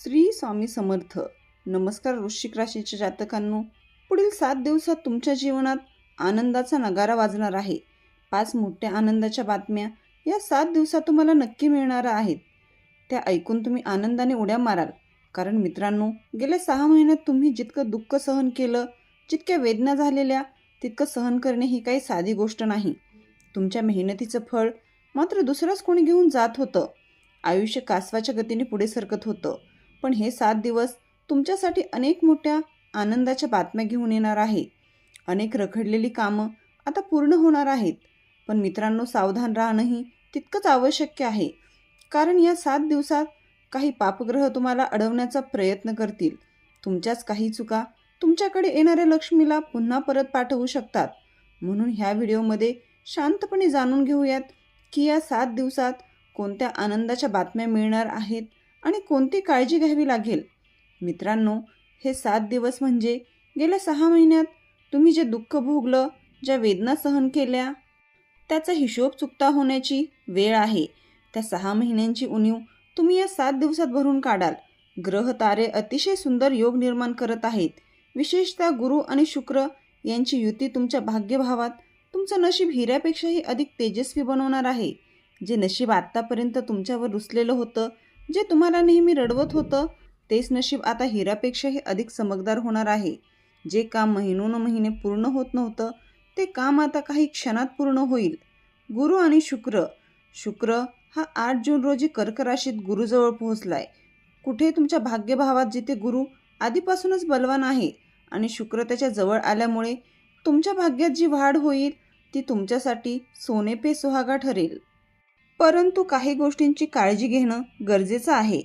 श्री स्वामी समर्थ. नमस्कार वृश्चिक राशीच्या जातकांनो, पुढील 7 दिवसात तुमच्या जीवनात आनंदाचा नगारा वाजणार आहे. 5 मोठ्या आनंदाच्या बातम्या या 7 दिवसात तुम्हाला नक्की मिळणार आहेत. त्या ऐकून तुम्ही आनंदाने उड्या माराल. कारण मित्रांनो, गेल्या 6 महिन्यात तुम्ही जितकं दुःख सहन केलं, जितक्या वेदना झालेल्या, तितकं सहन करणे ही काही साधी गोष्ट नाही. तुमच्या मेहनतीचं फळ मात्र दुसरंच कोणी घेऊन जात होतं. आयुष्य कासवाच्या गतीने पुढे सरकत होतं. पण हे 7 दिवस तुमच्यासाठी अनेक मोठ्या आनंदाच्या बातम्या घेऊन येणार आहे. अनेक रखडलेली कामं आता पूर्ण होणार आहेत. पण मित्रांनो, सावधान राहणंही तितकंच आवश्यक आहे. कारण या 7 दिवसात काही पापग्रह तुम्हाला अडवण्याचा प्रयत्न करतील. तुमच्याच काही चुका तुमच्याकडे येणाऱ्या लक्ष्मीला पुन्हा परत पाठवू शकतात. म्हणून ह्या व्हिडिओमध्ये शांतपणे जाणून घेऊयात की या 7 दिवसात कोणत्या आनंदाच्या बातम्या मिळणार आहेत आणि कोणती काळजी घ्यावी लागेल. मित्रांनो, हे 7 दिवस म्हणजे गेल्या 6 महिन्यात तुम्ही जे दुःख भोगलं, ज्या वेदना सहन केल्या, त्याचा हिशोब चुकता होण्याची वेळ आहे. त्या 6 महिन्यांची उणीव तुम्ही या 7 दिवसात भरून काढाल. ग्रह तारे अतिशय सुंदर योग निर्माण करत आहेत. विशेषतः गुरु आणि शुक्र यांची युती तुमच्या भाग्यभावात तुमचं नशीब हिऱ्यापेक्षाही अधिक तेजस्वी बनवणार आहे. जे नशीब आत्तापर्यंत तुमच्यावर रुसलेलं होतं, जे तुम्हाला नेहमी रडवत होतं, तेच नशीब आता हिऱ्यापेक्षाही अधिक चमकदार होणार आहे. जे काम महिनोन-महिने पूर्ण होत नव्हतं, ते काम आता काही क्षणात पूर्ण होईल. गुरु आणि शुक्र हा 8 जून रोजी कर्क राशीत गुरुजवळ पोहोचलाय. कुठे तुमच्या भाग्यभावात, जिथे गुरु आधीपासूनच बलवान आहे आणि शुक्र त्याच्या जवळ आल्यामुळे तुमच्या भाग्यात जी वाढ होईल ती तुमच्यासाठी सोने पे सुहागा ठरेल. परंतु काही गोष्टींची काळजी घेणं गरजेचं आहे.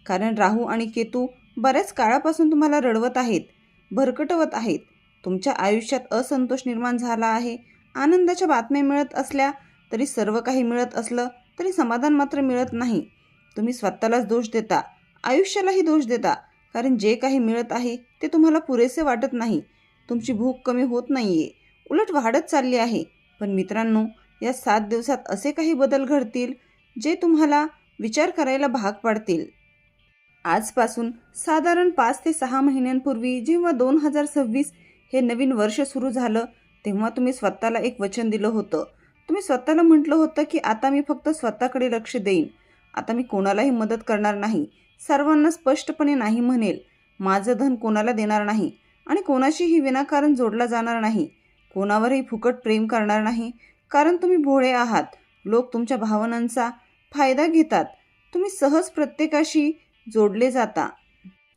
कारण राहू आणि केतू बऱ्याच काळापासून तुम्हाला रडवत आहेत, भरकटवत आहेत. तुमच्या आयुष्यात असंतोष निर्माण झाला आहे. आनंदाच्या बातम्या मिळत असल्या तरी, सर्व काही मिळत असलं तरी समाधान मात्र मिळत नाही. तुम्ही स्वतःलाच दोष देता, आयुष्यालाही दोष देता. कारण जे काही मिळत आहे ते तुम्हाला पुरेसे वाटत नाही. तुमची भूक कमी होत नाहीये, उलट वाढत चालली आहे. पण मित्रांनो, या 7 दिवसात असे काही बदल घडतील जे तुम्हाला विचार करायला भाग पाडतील. आजपासून साधारण 5 ते 6 महिन्यांपूर्वी जेव्हा 2026 हे नवीन वर्ष सुरू झालं, तेव्हा तुम्ही स्वतःला एक वचन दिलं होतं. तुम्ही स्वतःला म्हटलं होतं की आता मी फक्त स्वतःकडे लक्ष देईन. आता मी कोणालाही मदत करणार नाही, सर्वांना स्पष्टपणे नाही म्हणेल. माझं धन कोणाला देणार नाही आणि कोणाशीही विनाकारण जोडला जाणार नाही. कोणावरही फुकट प्रेम करणार नाही. कारण तुम्ही भोळे आहात. लोक तुमच्या भावनांचा फायदा घेतात. तुम्ही सहज प्रत्येकाशी जोडले जाता.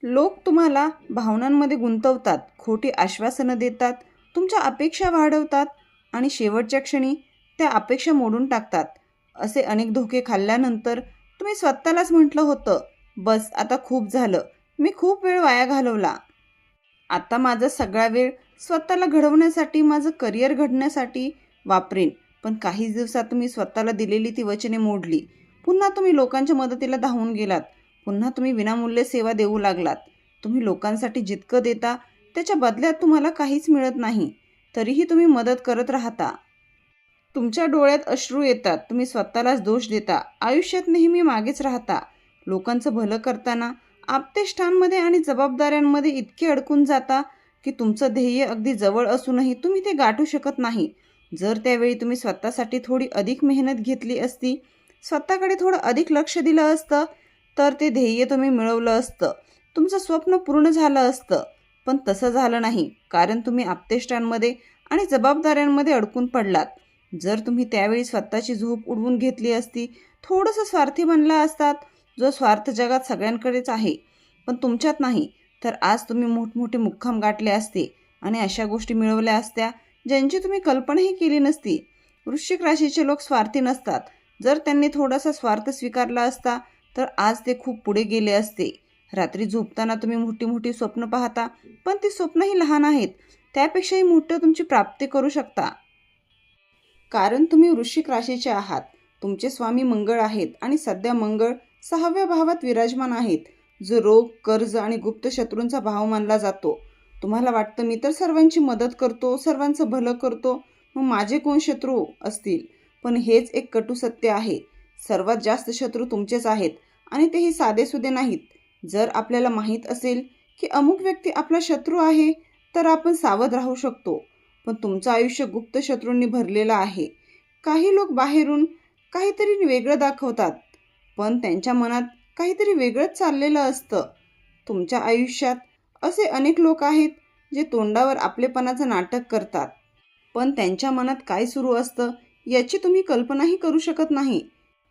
लोक तुम्हाला भावनांमध्ये गुंतवतात, खोटी आश्वासनं देतात, तुमच्या अपेक्षा वाढवतात आणि शेवटच्या क्षणी त्या अपेक्षा मोडून टाकतात. असे अनेक धोके खाल्ल्यानंतर तुम्ही स्वतःलाच म्हटलं होतं, बस आता खूप झालं, मी खूप वेळ वाया घालवला. आता माझा सगळा वेळ स्वतःला घडवण्यासाठी, माझं करिअर घडण्यासाठी वापरेन. पण काही दिवसात तुम्ही स्वतःला दिलेली ती वचने मोडली. पुन्हा तुम्ही लोकांच्या मदतीला धावून गेलात. पुन्हा तुम्ही विनामूल्य सेवा देऊ लागलात. तुम्ही लोकांसाठी जितकं देता त्याच्या बदल्यात तुम्हाला काहीच मिळत नाही, तरीही तुम्ही मदत करत राहता. तुमच्या डोळ्यात अश्रू येतात. तुम्ही स्वतःलाच दोष देता. आयुष्यात नेहमी मागेच राहता. लोकांचं भलं करताना आप्तेष्टांमध्ये आणि जबाबदाऱ्यांमध्ये इतके अडकून जाता की तुमचं ध्येय अगदी जवळ असूनही तुम्ही ते गाठू शकत नाही. जर त्यावेळी तुम्ही स्वतःसाठी थोडी अधिक मेहनत घेतली असती, स्वतःकडे थोडं अधिक लक्ष दिलं असतं, तर ते ध्येय तुम्ही मिळवलं असतं, तुमचं स्वप्न पूर्ण झालं असतं. पण तसं झालं नाही. कारण तुम्ही आप्तेष्टांमध्ये आणि जबाबदाऱ्यांमध्ये अडकून पडलात. जर तुम्ही त्यावेळी स्वतःची झोप उडवून घेतली असती, थोडंसं स्वार्थी बनला असतात, जो स्वार्थ जगात सगळ्यांकडेच आहे पण तुमच्यात नाही, तर आज तुम्ही मोठमोठे मुक्काम गाठले असते आणि अशा गोष्टी मिळवल्या असत्या ज्यांची तुम्ही कल्पनाही केली नसती. वृश्चिक राशीचे लोक स्वार्थी नसतात. जर त्यांनी थोडासा स्वार्थ स्वीकारला असता तर आज ते खूप पुढे गेले असते. रात्री झोपताना तुम्ही मोठी मोठी स्वप्न पाहता, पण ती स्वप्नही लहान आहेत. त्यापेक्षाही मोठं तुमची प्राप्ती करू शकता. कारण तुम्ही वृश्चिक राशीचे आहात. तुमचे स्वामी मंगळ आहेत आणि सध्या मंगळ 6व्या भावात विराजमान आहेत, जो रोग, कर्ज आणि गुप्त शत्रूंचा भाव मानला जातो. तुम्हाला वाटतं मी तर सर्वांची मदत करतो, सर्वांचं भलं करतो, मग माझे कोण शत्रू असतील. पण हेच एक कटू सत्य आहे. सर्वात जास्त शत्रू तुमचेच आहेत आणि तेही साधेसुधे नाहीत. जर आपल्याला माहीत असेल की अमुक व्यक्ती आपला शत्रू आहे तर आपण सावध राहू शकतो, पण तुमचं आयुष्य गुप्त शत्रूंनी भरलेलं आहे. काही लोक बाहेरून काहीतरी वेगळं दाखवतात, पण त्यांच्या मनात काहीतरी वेगळंच चाललेलं असतं. तुमच्या आयुष्यात असे अनेक लोक आहेत जे तोंडावर आपलेपणाचं नाटक करतात, पण त्यांच्या मनात काय सुरू असतं याची तुम्ही कल्पनाही करू शकत नाही.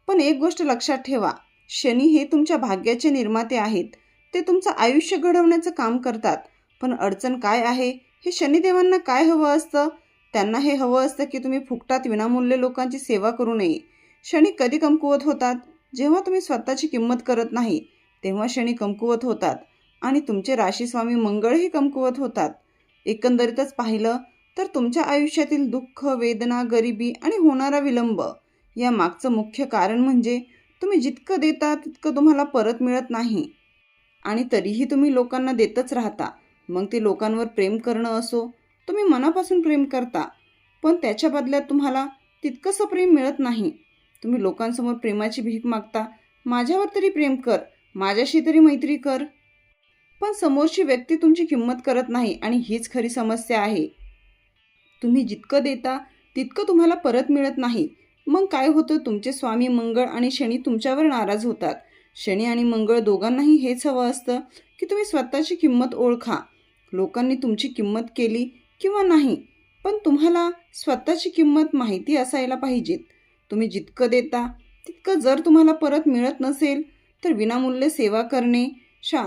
पण एक गोष्ट लक्षात ठेवा, शनी हे तुमच्या भाग्याचे निर्माते आहेत. ते तुमचं आयुष्य घडवण्याचं काम करतात. पण अडचण काय आहे, हे शनिदेवांना काय हवं असतं? त्यांना हे हवं असतं की तुम्ही फुकटात विनामूल्य लोकांची सेवा करू नये. शनी कधी कमकुवत होतात? जेव्हा तुम्ही स्वतःची किंमत करत नाही तेव्हा शनी कमकुवत होतात, आणि तुमचे राशीस्वामी मंगळही कमकुवत होतात. एकंदरीतच पाहिलं तर तुमच्या आयुष्यातील दुःख, वेदना, गरिबी आणि होणारा विलंब या मागचं मुख्य कारण म्हणजे तुम्ही जितकं देता तितकं तुम्हाला परत मिळत नाही, आणि तरीही तुम्ही लोकांना देतच राहता. मग ते लोकांवर प्रेम करणं असो, तुम्ही मनापासून प्रेम करता, पण त्याच्या बदल्यात तुम्हाला तितकंसं प्रेम मिळत नाही. तुम्ही लोकांसमोर प्रेमाची भीक मागता, माझ्यावर तरी प्रेम कर, माझ्याशी तरी मैत्री कर, पण समोरची व्यक्ती तुमची किंमत करत नाही, आणि हीच खरी समस्या आहे. तुम्ही जितकं देता तितकं तुम्हाला परत मिळत नाही. मग काय होतं, तुमचे स्वामी मंगळ आणि शनी तुमच्यावर नाराज होतात. शनी आणि मंगळ दोघांनाही हेच हवं असतं की तुम्ही स्वतःची किंमत ओळखा. लोकांनी तुमची किंमत केली किंवा नाही, पण तुम्हाला स्वतःची किंमत माहिती असायला पाहिजेत. तुम्ही जितकं देता तितकं जर तुम्हाला परत मिळत नसेल तर विनामूल्य सेवा करणे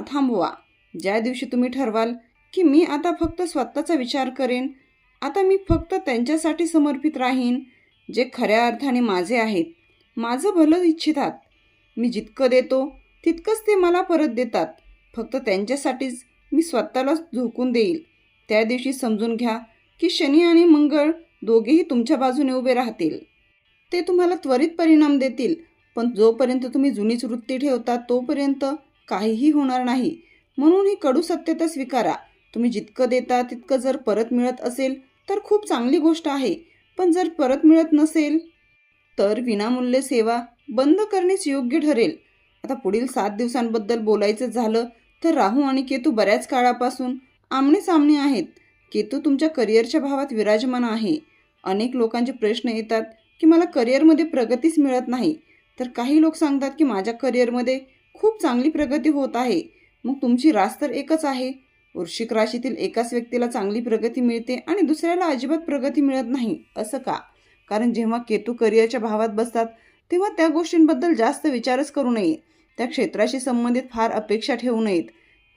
थांबवा. ज्या दिवशी तुम्ही ठरवाल की मी आता फक्त स्वतःचा विचार करेन, आता मी फक्त त्यांच्यासाठी समर्पित राहीन जे खऱ्या अर्थाने माझे आहेत, माझं भलं इच्छितात, मी जितकं देतो तितकंच ते मला परत देतात, फक्त त्यांच्यासाठीच मी स्वतःला झोकून देईल, त्या दिवशी समजून घ्या की शनी आणि मंगळ दोघेही तुमच्या बाजूने उभे राहतील. ते तुम्हाला त्वरित परिणाम देतील, पण जोपर्यंत तुम्ही जुनीच वृत्ती ठेवता तोपर्यंत काहीही होणार नाही. म्हणून ही कडू सत्यता स्वीकारा. तुम्ही जितकं देता तितकं जर परत मिळत असेल तर खूप चांगली गोष्ट आहे, पण जर परत मिळत नसेल तर विनामूल्य सेवा बंद करणेच योग्य ठरेल. आता पुढील 7 दिवसांबद्दल बोलायचं झालं तर राहू आणि केतू बऱ्याच काळापासून आमने सामने आहेत. केतू तुमच्या करिअरच्या भावात विराजमान आहे. अनेक लोकांचे प्रश्न येतात की मला करिअरमध्ये प्रगतीच मिळत नाही, तर काही लोक सांगतात की माझ्या करिअरमध्ये खूप चांगली प्रगती होत आहे. मग तुमची रास तर एकच आहे. वृश्चिक राशीतील एकाच व्यक्तीला चांगली प्रगती मिळते आणि दुसऱ्याला अजिबात प्रगती मिळत नाही. असं का? कारण जेव्हा केतू करिअरच्या भावात बसतात तेव्हा त्या गोष्टींबद्दल जास्त विचारच करू नये. त्या क्षेत्राशी संबंधित फार अपेक्षा ठेवू नयेत.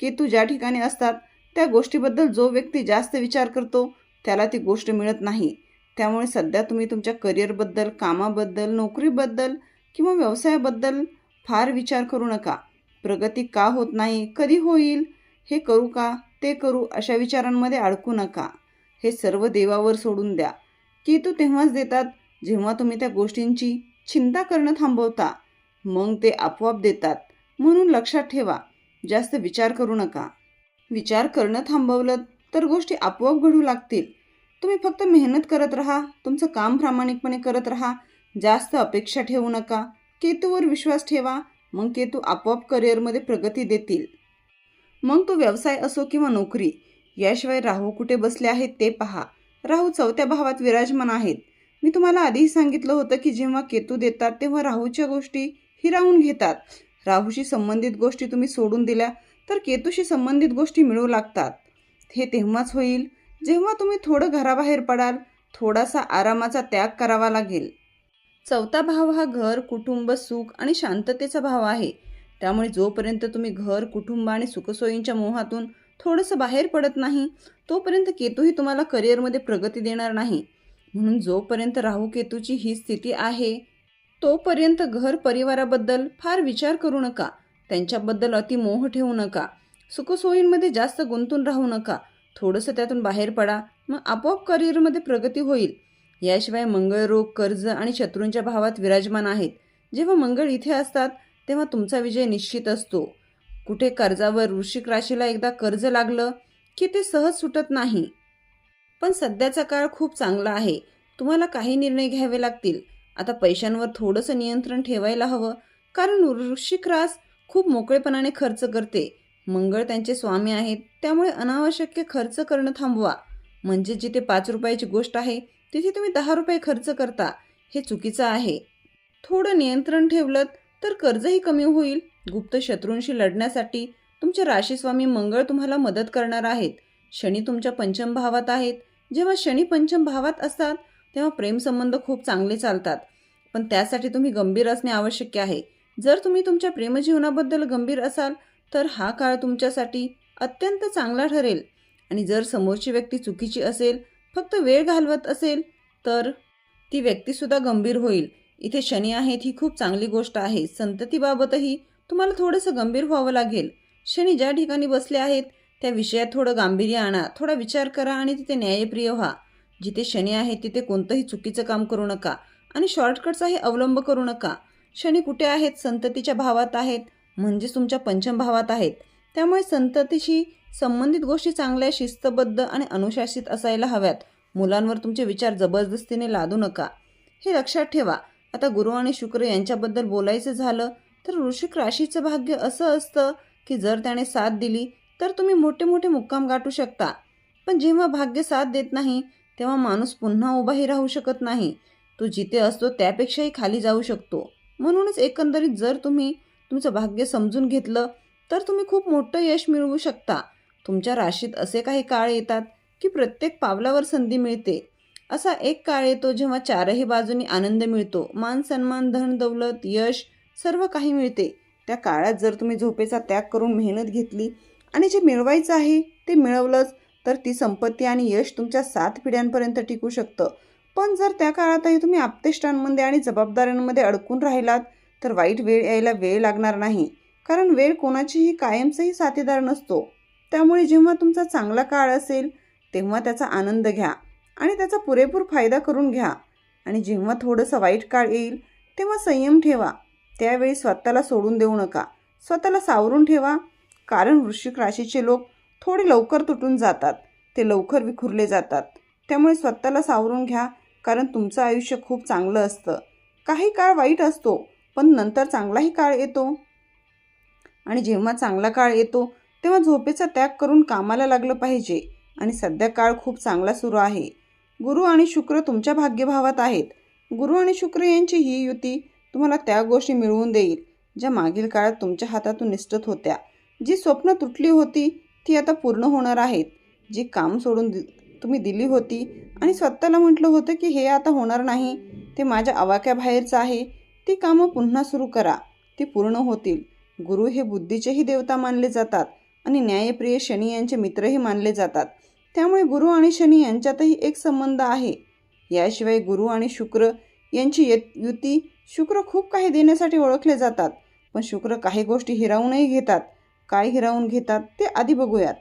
केतू ज्या ठिकाणी असतात त्या गोष्टीबद्दल जो व्यक्ती जास्त विचार करतो त्याला ती गोष्ट मिळत नाही. त्यामुळे सध्या तुम्ही तुमच्या करिअरबद्दल, कामाबद्दल, नोकरीबद्दल किंवा व्यवसायाबद्दल फार विचार करू नका. प्रगती का होत नाही, कधी होईल, हे करू का, ते करू, अशा विचारांमध्ये अडकू नका. हे सर्व देवावर सोडून द्या. केतू तेव्हाच देतात जेव्हा तुम्ही त्या गोष्टींची चिंता करणं थांबवता, मग ते आपोआप देतात. म्हणून लक्षात ठेवा, जास्त विचार करू नका. विचार करणं थांबवलं तर गोष्टी आपोआप घडू लागतील. तुम्ही फक्त मेहनत करत राहा, तुमचं काम प्रामाणिकपणे करत राहा, जास्त अपेक्षा ठेवू नका. केतूवर विश्वास ठेवा, मग केतू आपोआप करिअरमध्ये प्रगती देतील. मग तो व्यवसाय असो किंवा नोकरी. याशिवाय राहू कुठे बसले आहेत ते पहा. राहू 4थ्या भावात विराजमान आहेत. मी तुम्हाला आधीही सांगितलं होतं की जेव्हा केतू देतात तेव्हा राहूच्या गोष्टी हिरावून घेतात. राहूशी संबंधित गोष्टी तुम्ही सोडून दिल्या तर केतूशी संबंधित गोष्टी मिळू लागतात. हे तेव्हाच होईल जेव्हा तुम्ही थोडं घराबाहेर पडाल, थोडासा आरामाचा त्याग करावा लागेल. 4था भाव हा घर, कुटुंब, सुख आणि शांततेचा भाव आहे. त्यामुळे जोपर्यंत तुम्ही घर, कुटुंब आणि सुखसोयींच्या मोहातून थोडंसं बाहेर पडत नाही तोपर्यंत केतूही तुम्हाला करिअरमध्ये प्रगती देणार नाही. म्हणून जोपर्यंत राहू केतूची ही स्थिती आहे तोपर्यंत घर परिवाराबद्दल फार विचार करू नका. त्यांच्याबद्दल अतिमोह ठेवू नका. सुखसोयींमध्ये जास्त गुंतून राहू नका. थोडंसं त्यातून बाहेर पडा, मग आपोआप करिअरमध्ये प्रगती होईल. याशिवाय मंगळ रोग, कर्ज आणि शत्रूंच्या भावात विराजमान आहेत. जेव्हा मंगळ इथे असतात तेव्हा तुमचा विजय निश्चित असतो. कुठे कर्जावर वृश्चिक राशीला एकदा कर्ज लागलं की ते सहज सुटत नाही. पण सध्याचा काळ खूप चांगला आहे. तुम्हाला काही निर्णय घ्यावे लागतील. आता पैशांवर थोडंसं नियंत्रण ठेवायला हवं, कारण वृश्चिक रास खूप मोकळेपणाने खर्च करते. मंगळ त्यांचे स्वामी आहेत, त्यामुळे अनावश्यक खर्च करणं थांबवा. म्हणजे जिथे 5 रुपयाची गोष्ट आहे तिथे तुम्ही 10 रुपये खर्च करता, हे चुकीचं आहे. थोडं नियंत्रण ठेवलं तर कर्जही कमी होईल. गुप्त शत्रूंशी लढण्यासाठी तुमचे राशीस्वामी मंगळ तुम्हाला मदत करणार आहेत. शनी तुमच्या पंचम भावात आहेत. जेव्हा शनी पंचम भावात असतात तेव्हा प्रेमसंबंध खूप चांगले चालतात, पण त्यासाठी तुम्ही गंभीर असणे आवश्यक आहे. जर तुम्ही तुमच्या प्रेमजीवनाबद्दल गंभीर असाल तर हा काळ तुमच्यासाठी अत्यंत चांगला ठरेल. आणि जर समोरची व्यक्ती चुकीची असेल, फक्त वेळ घालवत असेल, तर ती व्यक्तीसुद्धा गंभीर होईल. इथे शनी आहेत ही खूप चांगली गोष्ट आहे. संततीबाबतही तुम्हाला थोडंसं गंभीर व्हावं लागेल. शनी ज्या ठिकाणी बसले आहेत त्या विषयात थोडं गांभीर्य आणा, थोडा विचार करा आणि तिथे न्यायप्रिय व्हा. जिथे शनी आहे तिथे कोणतंही चुकीचं काम करू नका आणि शॉर्टकटचाही अवलंब करू नका. शनी कुठे आहेत? संततीच्या भावात आहेत, म्हणजेच तुमच्या पंचम भावात आहेत. त्यामुळे संततीशी संबंधित गोष्टी चांगल्या, शिस्तबद्ध आणि अनुशासित असायला हव्यात. मुलांवर तुमचे विचार जबरदस्तीने लादू नका, हे लक्षात ठेवा. आता गुरु आणि शुक्र यांच्याबद्दल बोलायचं झालं तर वृश्चिक राशीचं भाग्य असं असतं की जर त्याने साथ दिली तर तुम्ही मोठे मोठे मुक्काम गाठू शकता. पण जेव्हा भाग्य साथ देत नाही तेव्हा माणूस पुन्हा उभाही राहू शकत नाही. तो जिथे असतो त्यापेक्षाही खाली जाऊ शकतो. म्हणूनच एकंदरीत जर तुम्ही तुमचं भाग्य समजून घेतलं तर तुम्ही खूप मोठं यश मिळवू शकता. तुमच्या राशीत असे काही काळ येतात की प्रत्येक पावलावर संधी मिळते. असा एक काळ येतो जेव्हा चारही बाजूनी आनंद मिळतो. मान सन्मान, धन दौलत, यश सर्व काही मिळते. त्या काळात जर तुम्ही झोपेचा त्याग करून मेहनत घेतली आणि जे मिळवायचं आहे ते मिळवलंच तर ती संपत्ती आणि यश तुमच्या 7 पिढ्यांपर्यंत टिकू शकतं. पण जर त्या काळातही तुम्ही आपतेष्टांमध्ये आणि जबाबदाऱ्यांमध्ये अडकून राहिलात तर वाईट वेळ यायला वेळ लागणार नाही. कारण वेळ कोणाचीही कायमचाही साथीदार नसतो. त्यामुळे जेव्हा तुमचा चांगला काळ असेल तेव्हा त्याचा आनंद घ्या आणि त्याचा पुरेपूर फायदा करून घ्या. आणि जेव्हा थोडंसं वाईट काळ येईल तेव्हा संयम ठेवा. त्यावेळी स्वतःला सोडून देऊ नका, स्वतःला सावरून ठेवा. कारण वृश्चिक राशीचे लोक थोडे लवकर तुटून जातात, ते लवकर विखुरले जातात. त्यामुळे स्वतःला सावरून घ्या, कारण तुमचं आयुष्य खूप चांगलं असतं. काही काळ वाईट असतो पण नंतर चांगलाही काळ येतो. आणि जेव्हा चांगला काळ येतो तेव्हा झोपेचा त्याग करून कामाला लागलं पाहिजे. आणि सध्या काळ खूप चांगला सुरू आहे. गुरु आणि शुक्र तुमच्या भाग्यभावात आहेत. गुरु आणि शुक्र यांची ही युती तुम्हाला त्या गोष्टी मिळवून देईल ज्या मागील काळात तुमच्या हातातून निसटत होत्या. जी स्वप्न तुटली होती ती आता पूर्ण होणार आहेत. जी काम सोडून तुम्ही दिली होती आणि स्वतःला म्हटलं होतं की हे आता होणार नाही, ते माझ्या आवाक्याबाहेरचं आहे, ती कामं पुन्हा सुरू करा, ती पूर्ण होतील. गुरु हे बुद्धीचेही देवता मानले जातात आणि न्यायप्रिय शनी यांचे मित्रही मानले जातात. त्यामुळे गुरु आणि शनी यांच्यातही एक संबंध आहे. याशिवाय गुरु आणि शुक्र यांची युती, शुक्र खूप काही देण्यासाठी ओळखले जातात, पण शुक्र काही गोष्टी हिरावूनही घेतात. काय हिरावून घेतात ते आधी बघूयात.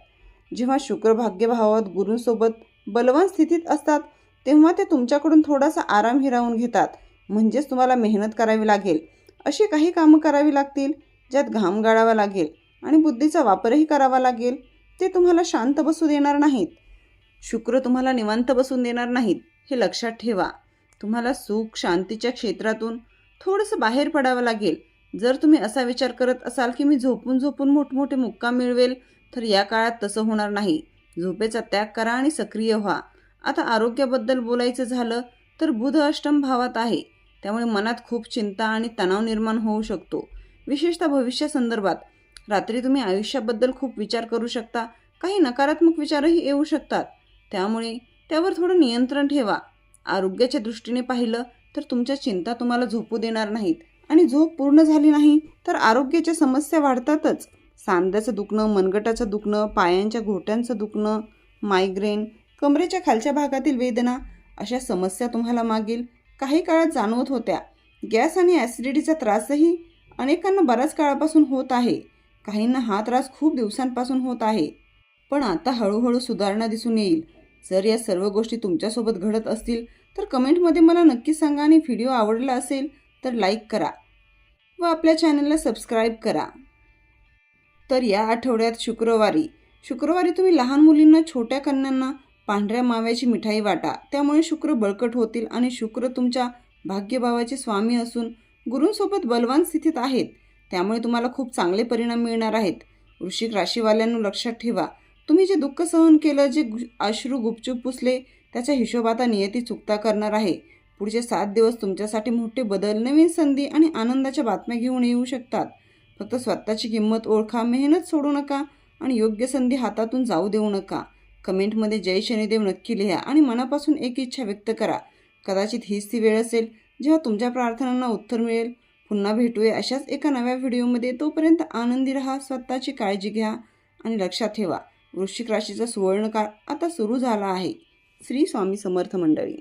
जेव्हा शुक्र भाग्यभावात गुरूंसोबत बलवान स्थितीत असतात तेव्हा ते तुमच्याकडून थोडासा आराम हिरावून घेतात. म्हणजेच तुम्हाला मेहनत करावी लागेल, अशी काही कामं करावी लागतील ज्यात घाम गाळावा लागेल आणि बुद्धीचा वापरही करावा लागेल. ते तुम्हाला शांत बसू देणार नाहीत. शुक्र तुम्हाला निवांत बसून देणार नाहीत, हे लक्षात ठेवा. तुम्हाला सुख शांतीच्या क्षेत्रातून थोडंसं बाहेर पडावं लागेल. जर तुम्ही असा विचार करत असाल की मी झोपून झोपून मोठमोठे मुक्काम मिळवेल तर या काळात तसं होणार नाही. झोपेचा त्याग करा आणि सक्रिय व्हा. आता आरोग्याबद्दल बोलायचं झालं तर बुध अष्टम भावात आहे. त्यामुळे मनात खूप चिंता आणि तणाव निर्माण होऊ शकतो, विशेषतः भविष्यासंदर्भात. रात्री तुम्ही आयुष्याबद्दल खूप विचार करू शकता. काही नकारात्मक विचारही येऊ शकतात, त्यामुळे त्यावर थोडं नियंत्रण ठेवा. आरोग्याच्या दृष्टीने पाहिलं तर तुमच्या चिंता तुम्हाला झोपू देणार नाहीत आणि झोप पूर्ण झाली नाही तर आरोग्याच्या समस्या वाढतातच. सांध्याचं दुखणं, मनगटाचं दुखणं, पायांच्या घोट्यांचं दुखणं, मायग्रेन, कमरेच्या खालच्या भागातील वेदना, अशा समस्या तुम्हाला मागील काही काळात जाणवत होत्या. गॅस आणि ॲसिडिटीचा त्रासही अनेकांना बऱ्याच काळापासून होत आहे. काहींना हा त्रास खूप दिवसांपासून होत आहे, पण आता हळूहळू सुधारणा दिसून येईल. जर या सर्व गोष्टी तुमच्यासोबत घडत असतील तर कमेंटमध्ये मला नक्की सांगा. आणि व्हिडिओ आवडला असेल तर लाईक करा व आपल्या चॅनलला सबस्क्राईब करा. तर या आठवड्यात शुक्रवारी तुम्ही लहान मुलींना, छोट्या कन्यांना पांढऱ्या माव्याची मिठाई वाटा. त्यामुळे शुक्र बळकट होतील. आणि शुक्र तुमच्या भाग्यभावाचे स्वामी असून गुरूंसोबत बलवान स्थितीत आहेत. त्यामुळे तुम्हाला खूप चांगले परिणाम मिळणार आहेत. वृश्चिक राशीवाल्यांनो, लक्षात ठेवा, तुम्ही जे दुःख सहन केलं, जे अश्रू गुपचूप पुसले, त्याचा हिशोब आता नियती चुकता करणार आहे. पुढचे 7 दिवस तुमच्यासाठी मोठे बदल, नवीन संधी आणि आनंदाच्या बातम्या घेऊन येऊ शकतात. फक्त स्वतःची किंमत ओळखा, मेहनत सोडू नका आणि योग्य संधी हातातून जाऊ देऊ नका. कमेंटमध्ये जय शनिदेव नक्की लिहा आणि मनापासून एक इच्छा व्यक्त करा. कदाचित हीच ती वेळ असेल जेव्हा तुमच्या प्रार्थनांना उत्तर मिळेल. पुन्हा भेटूया अशाच एका नव्या व्हिडिओमध्ये. तोपर्यंत आनंदी राहा, स्वतःची काळजी घ्या आणि लक्षात ठेवा, वृश्चिक राशीचा सुवर्णकाळ आता सुरू झाला आहे. श्री स्वामी समर्थ मंडळी.